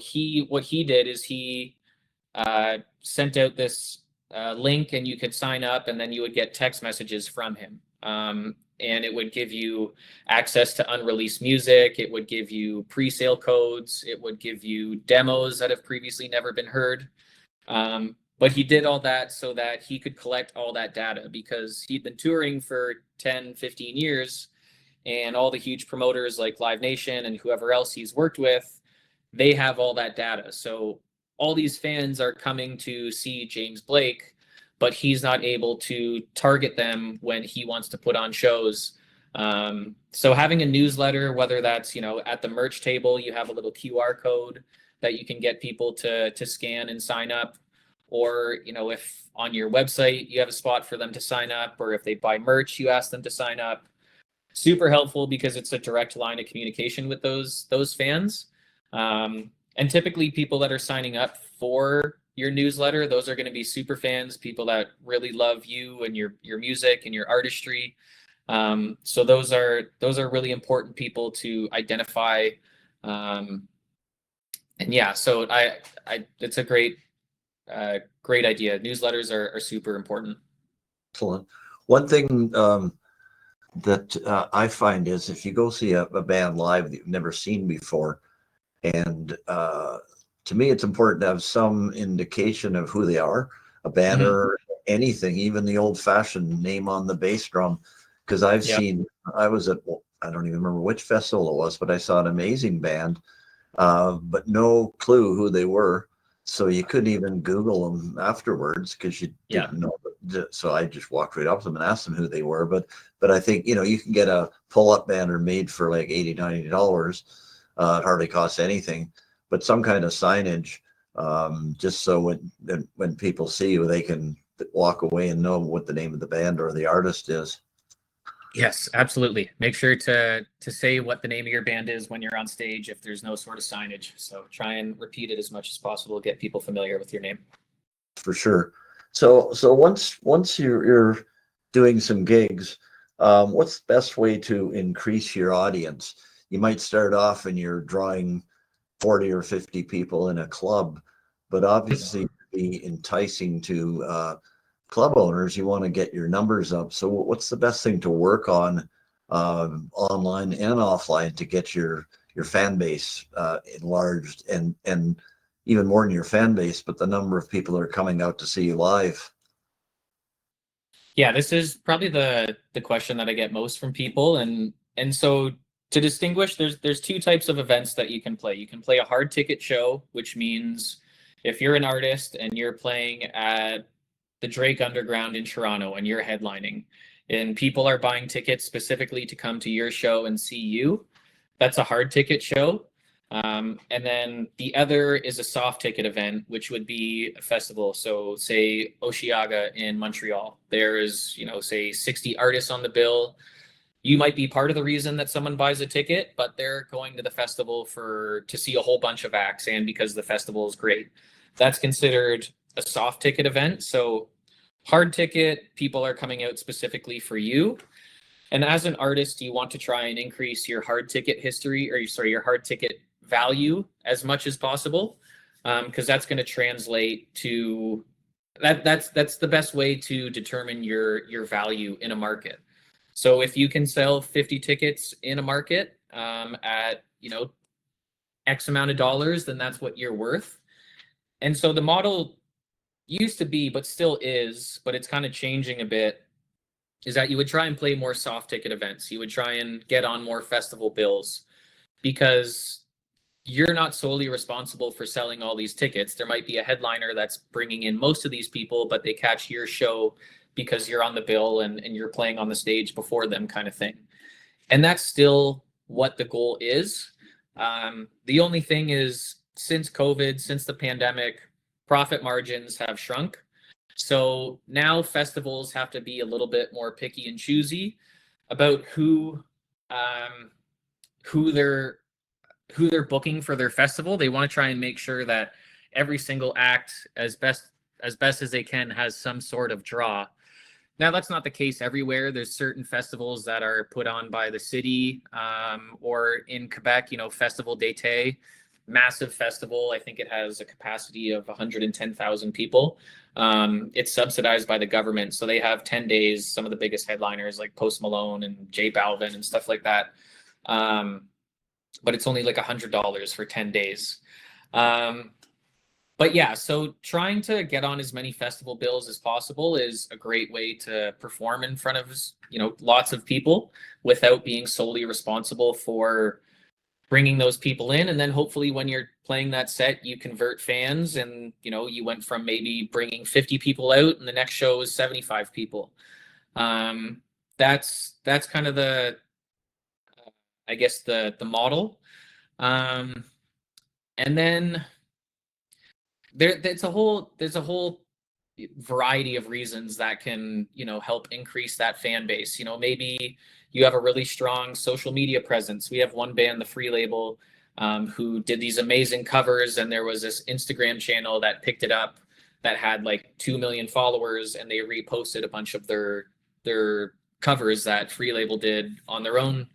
what he did is he sent out this link, and you could sign up, and then you would get text messages from him. And it would give you access to unreleased music. It would give you pre-sale codes. It would give you demos that have previously never been heard. But he did all that so that he could collect all that data, because he'd been touring for 10, 15 years, and all the huge promoters like Live Nation and whoever else he's worked with, they have all that data. So all these fans are coming to see James Blake, but he's not able to target them when he wants to put on shows. So having a newsletter, whether that's, at the merch table, you have a little QR code that you can get people to scan and sign up. Or, if on your website, you have a spot for them to sign up, or if they buy merch, you ask them to sign up. Super helpful because it's a direct line of communication with those fans. And typically people that are signing up for your newsletter, those are going to be super fans, people that really love you and your music and your artistry. So those are really important people to identify. So it's a great idea. Newsletters are super important. Excellent. One thing that I find is if you go see a band live that you've never seen before, and to me it's important to have some indication of who they are, a banner, anything, even the old fashioned name on the bass drum. Cause I've Yeah. seen, I was at, I don't even remember which festival it was, but I saw an amazing band, but no clue who they were. So you couldn't even Google them afterwards because you Yeah. didn't know. So I just walked right up to them and asked them who they were. But I think, you can get a pull-up banner made for like $80, $90. It hardly costs anything, but some kind of signage, just so when people see you, they can walk away and know what the name of the band or the artist is. Yes, absolutely. Make sure to say what the name of your band is when you're on stage if there's no sort of signage. So try and repeat it as much as possible, get people familiar with your name. For sure. So once you're doing some gigs, what's the best way to increase your audience? You might start off and you're drawing 40 or 50 people in a club, but obviously to be enticing to club owners, you want to get your numbers up. So what's the best thing to work on, online and offline, to get your fan base enlarged, and even more than your fan base, but the number of people that are coming out to see you live? Yeah, this is probably the question that I get most from people, and so to distinguish, there's two types of events that you can play. You can play a hard ticket show, which means if you're an artist and you're playing at the Drake Underground in Toronto and you're headlining, and people are buying tickets specifically to come to your show and see you, that's a hard ticket show. And then the other is a soft ticket event, which would be a festival. So say Osheaga in Montreal, there's, say 60 artists on the bill. You might be part of the reason that someone buys a ticket, but they're going to the festival to see a whole bunch of acts and because the festival is great. That's considered a soft ticket event. So hard ticket, people are coming out specifically for you. And as an artist, you want to try and increase your hard ticket history, or sorry, your hard ticket value as much as possible, because that's going to translate to that's the best way to determine your value in a market. So if you can sell 50 tickets in a market, at X amount of dollars, then that's what you're worth. And so the model used to be, but still is, but it's kind of changing a bit, is that you would try and play more soft ticket events. You would try and get on more festival bills, because you're not solely responsible for selling all these tickets. There might be a headliner that's bringing in most of these people, but they catch your show because you're on the bill and you're playing on the stage before them, kind of thing. And that's still what the goal is. The only thing is, since COVID, since the pandemic, profit margins have shrunk. So now festivals have to be a little bit more picky and choosy about who they're booking for their festival. They want to try and make sure that every single act, as best as they can, has some sort of draw. Now, that's not the case everywhere. There's certain festivals that are put on by the city, or in Quebec, Festival d'été, massive festival. I think it has a capacity of 110,000 people. It's subsidized by the government. So they have 10 days, some of the biggest headliners like Post Malone and J Balvin and stuff like that. But it's only like $100 for 10 days. But yeah, so trying to get on as many festival bills as possible is a great way to perform in front of, lots of people without being solely responsible for bringing those people in. And then hopefully when you're playing that set, you convert fans, and, you went from maybe bringing 50 people out and the next show is 75 people. That's kind of I guess the model. And then there's a whole variety of reasons that can, help increase that fan base. Maybe you have a really strong social media presence. We have one band, the Free Label, who did these amazing covers, and there was this Instagram channel that picked it up that had like 2 million followers, and they reposted a bunch of their covers that Free Label did on their own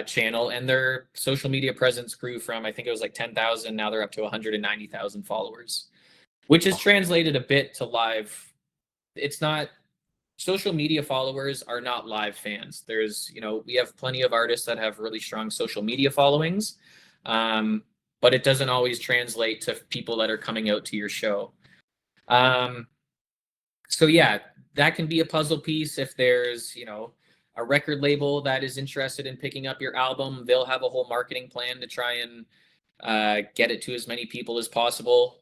channel, and their social media presence grew from, I think it was like 10,000, now they're up to 190,000 followers, which is translated a bit to live. It's not, social media followers are not live fans. There's, we have plenty of artists that have really strong social media followings, but it doesn't always translate to people that are coming out to your show. So yeah, that can be a puzzle piece. If there's, a record label that is interested in picking up your album, they'll have a whole marketing plan to try and get it to as many people as possible.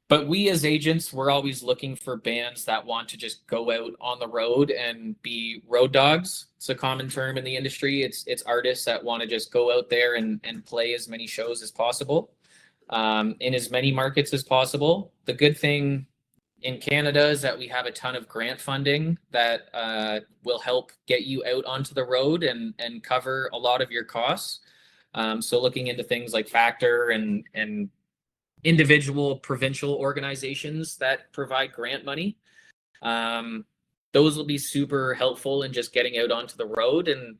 But we as agents, we're always looking for bands that want to just go out on the road and be road dogs. It's a common term in the industry. It's artists that want to just go out there and play as many shows as possible, in as many markets as possible. The good thing in Canada is that we have a ton of grant funding that will help get you out onto the road and cover a lot of your costs. So looking into things like Factor and individual provincial organizations that provide grant money. Those will be super helpful in just getting out onto the road. And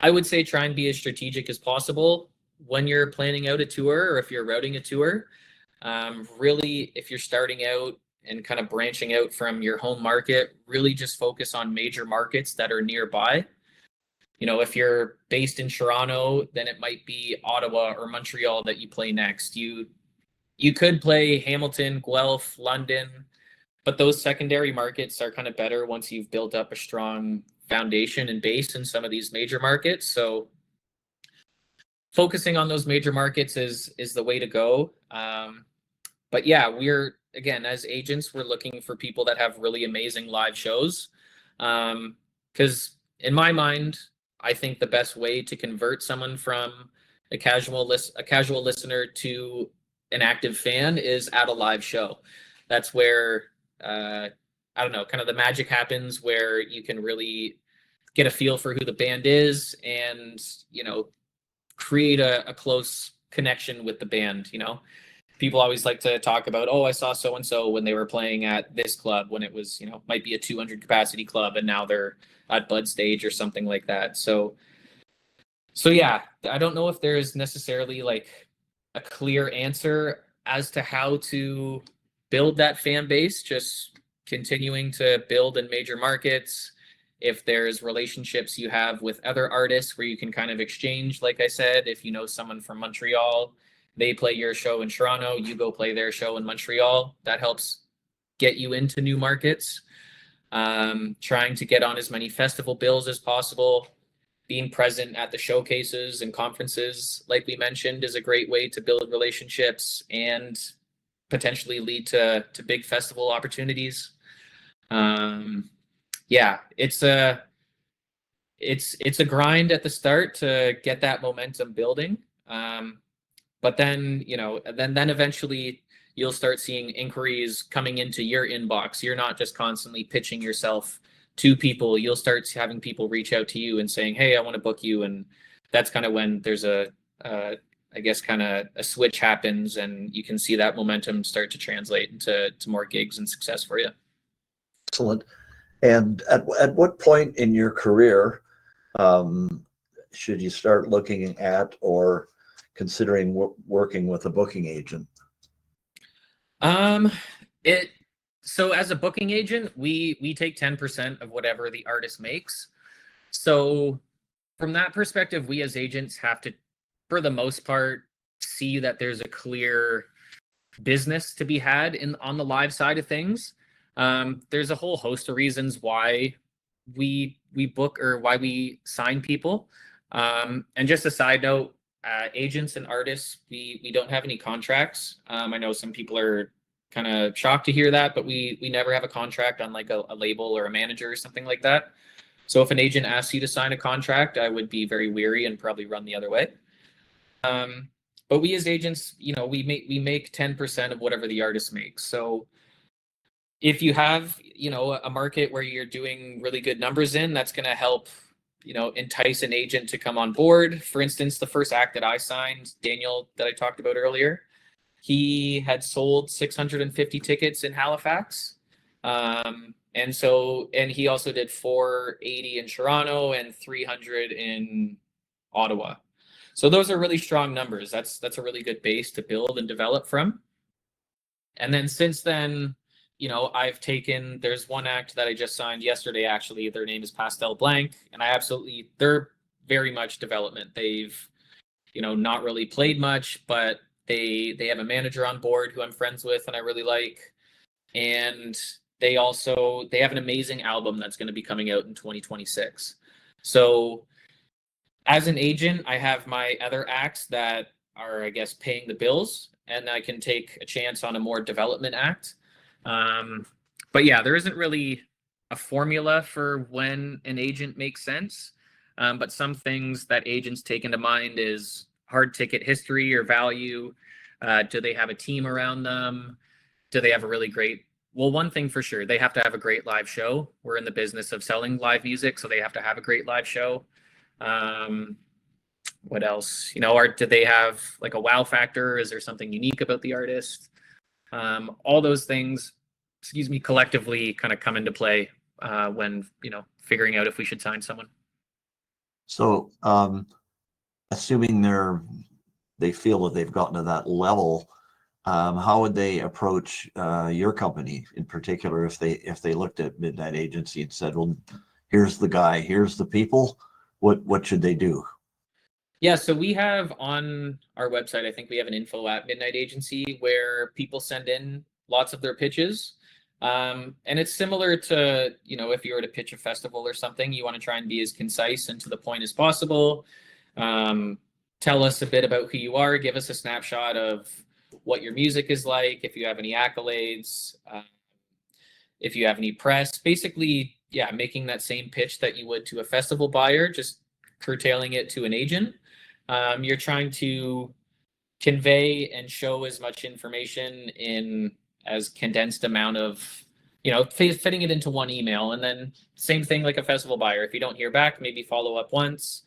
I would say try and be as strategic as possible when you're planning out a tour, or if you're routing a tour. Really, if you're starting out and kind of branching out from your home market, really just focus on major markets that are nearby. If you're based in Toronto, then it might be Ottawa or Montreal that you play next. You could play Hamilton, Guelph, London, but those secondary markets are kind of better once you've built up a strong foundation and base in some of these major markets. So focusing on those major markets is the way to go. But yeah, again, as agents, we're looking for people that have really amazing live shows. Because in my mind, I think the best way to convert someone from a casual listener to an active fan is at a live show. That's where I don't know, kind of the magic happens, where you can really get a feel for who the band is and create a close connection with the band. People always like to talk about, oh, I saw so and so when they were playing at this club, when it was might be a 200 capacity club, and now they're at Bud Stage or something like that. So yeah, I don't know if there's necessarily like a clear answer as to how to build that fan base. Just continuing to build in major markets. If there's relationships you have with other artists where you can kind of exchange, like I said, if you know someone from Montreal, they play your show in Toronto, you go play their show in Montreal. That helps get you into new markets. Trying to get on as many festival bills as possible. Being present at the showcases and conferences, like we mentioned, is a great way to build relationships and potentially lead to big festival opportunities. Yeah, it's a grind at the start to get that momentum building. But then, then eventually you'll start seeing inquiries coming into your inbox. You're not just constantly pitching yourself to people. You'll start having people reach out to you and saying, hey, I want to book you. And that's kind of when there's I guess kind of a switch happens, and you can see that momentum start to translate into more gigs and success for you. Excellent. And at what point in your career should you start looking at or considering working with a booking agent? So as a booking agent, we take 10% of whatever the artist makes. So from that perspective, we as agents have to, for the most part, see that there's a clear business to be had on the live side of things. There's a whole host of reasons why we book or why we sign people. And just a side note, agents and artists, we don't have any contracts. I know some people are kind of shocked to hear that, but we never have a contract on like a label or a manager or something like that. So if an agent asks you to sign a contract, I would be very weary and probably run the other way. But we as agents, we make 10% of whatever the artist makes. So if you have, a market where you're doing really good numbers in, that's going to help, entice an agent to come on board. For instance, the first act that I signed, Daniel, that I talked about earlier, he had sold 650 tickets in Halifax. And he also did 480 in Toronto and 300 in Ottawa. So those are really strong numbers. That's a really good base to build and develop from. And then since then, there's one act that I just signed yesterday, actually. Their name is Pastel Blank, and they're very much development. They've, not really played much, but they have a manager on board who I'm friends with and I really like. And they have an amazing album that's going to be coming out in 2026. So as an agent, I have my other acts that are, I guess, paying the bills, and I can take a chance on a more development act. But yeah, there isn't really a formula for when an agent makes sense. But some things that agents take into mind is hard ticket history or value. Do they have a team around them? Do they have a really great, well, one thing for sure, they have to have a great live show. We're in the business of selling live music, so they have to have a great live show. What else? Do they have like a wow factor? Is there something unique about the artist? All those things, collectively kind of come into play when, figuring out if we should sign someone. So, assuming they feel that they've gotten to that level, how would they approach your company in particular if they looked at Midnight Agency and said, well, here's the guy, here's the people, what should they do? Yeah, so we have on our website, I think we have an info at Midnight Agency where people send in lots of their pitches. And it's similar to, if you were to pitch a festival or something, you want to try and be as concise and to the point as possible. Tell us a bit about who you are, give us a snapshot of what your music is like, if you have any accolades, if you have any press, basically, yeah, making that same pitch that you would to a festival buyer, just curtailing it to an agent. You're trying to convey and show as much information in as condensed amount of, fitting it into one email. And then same thing like a festival buyer. If you don't hear back, maybe follow up once.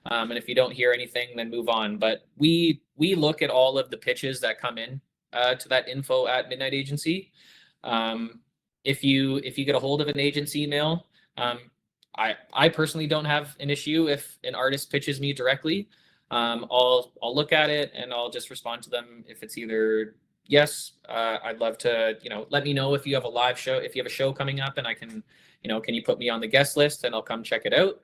And if you don't hear anything, then move on. But we look at all of the pitches that come in to that info at Midnight Agency. If you get a hold of an agent's email, I personally don't have an issue if an artist pitches me directly. I'll look at it and I'll just respond to them if it's either yes, I'd love to, let me know if you have a live show, if you have a show coming up and I can, can you put me on the guest list and I'll come check it out.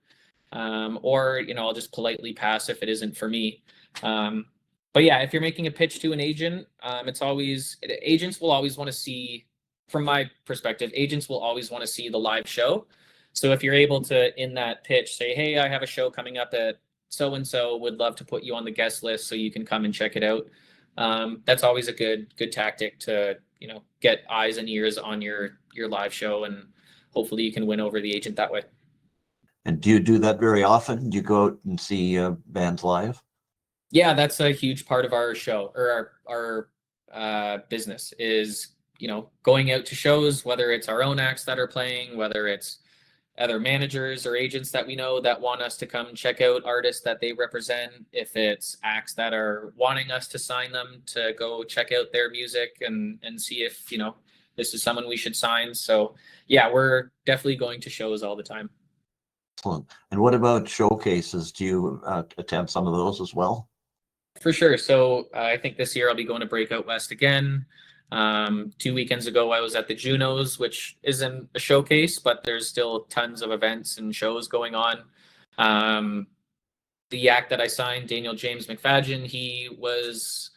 Or, I'll just politely pass if it isn't for me. But yeah, if you're making a pitch to an agent, agents will always want to see, from my perspective, agents will always want to see the live show. So if you're able to, in that pitch, say, hey, I have a show coming up at so-and-so, would love to put you on the guest list so you can come and check it out. That's always a good tactic to, get eyes and ears on your live show, and hopefully you can win over the agent that way. And do you do that very often? Do you go out and see bands live? Yeah, that's a huge part of our show, or our business is, going out to shows, whether it's our own acts that are playing, whether it's other managers or agents that we know that want us to come check out artists that they represent, if it's acts that are wanting us to sign them to go check out their music and see if, this is someone we should sign. So yeah, we're definitely going to shows all the time. Excellent. And what about showcases? Do you attend some of those as well? For sure. So I think this year I'll be going to Breakout West again. 2 weekends ago, I was at the Junos, which isn't a showcase, but there's still tons of events and shows going on. The act that I signed, Daniel James McFadgen, he was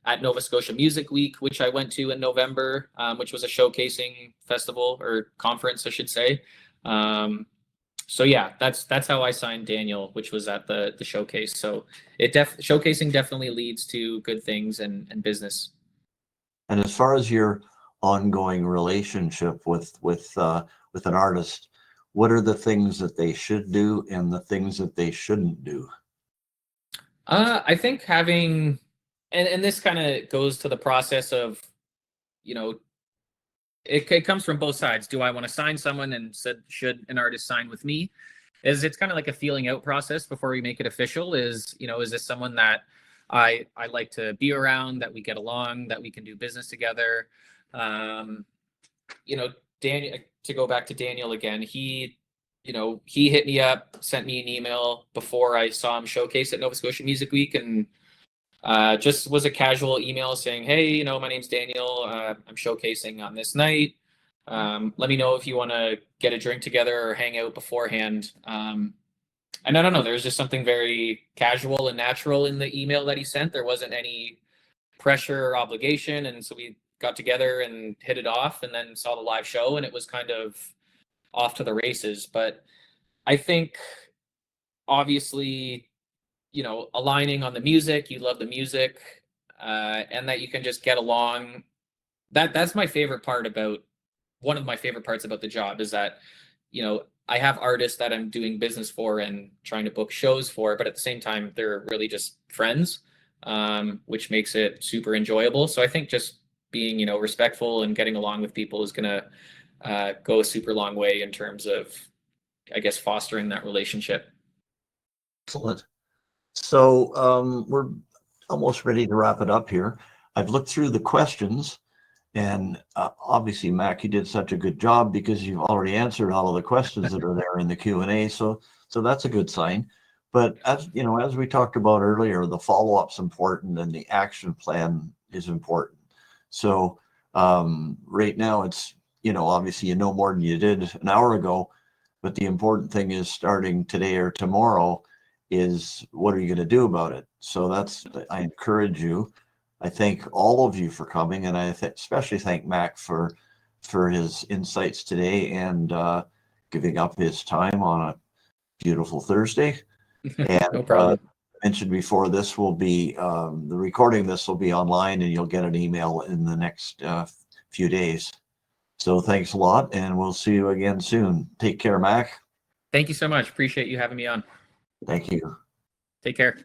at Nova Scotia Music Week, which I went to in November, which was a showcasing festival or conference, I should say. So yeah, that's how I signed Daniel, which was at the showcase. So showcasing definitely leads to good things and business. And as far as your ongoing relationship with an artist, what are the things that they should do and the things that they shouldn't do? I think having, and this kind of goes to the process of, it comes from both sides. Do I want to sign someone, and should an artist sign with me? It's kind of like a feeling out process before we make it official. Is this someone that I like to be around, that we get along, that we can do business together? Daniel, to go back to Daniel again, he hit me up, sent me an email before I saw him showcase at Nova Scotia Music Week, and just was a casual email saying, hey, my name's Daniel. I'm showcasing on this night. Let me know if you want to get a drink together or hang out beforehand. And I don't know, there's just something very casual and natural in the email that he sent. There wasn't any pressure or obligation. And so got together and hit it off, and then saw the live show, and it was kind of off to the races. But I think obviously, aligning on the music, you love the music, and that you can just get along. That's my favorite part about one of my favorite parts about the job is that, I have artists that I'm doing business for and trying to book shows for, but at the same time, they're really just friends, which makes it super enjoyable. So I think just being, respectful and getting along with people is going to go a super long way in terms of, I guess, fostering that relationship. Excellent. So we're almost ready to wrap it up here. I've looked through the questions, and obviously, Mac, you did such a good job because you've already answered all of the questions that are there in the Q&A. So that's a good sign. But as as we talked about earlier, the follow-up's important and the action plan is important. So right now, it's obviously more than you did an hour ago, but the important thing is starting today or tomorrow is what are you going to do about it? So I encourage you. I thank all of you for coming, and I especially thank Mac for his insights today and giving up his time on a beautiful Thursday. And No problem. mentioned before, this will be the recording of this will be online, and you'll get an email in the next few days. So thanks a lot, and we'll see you again soon. Take care, Mac. Thank you so much. Appreciate you having me on. Thank you. Take care.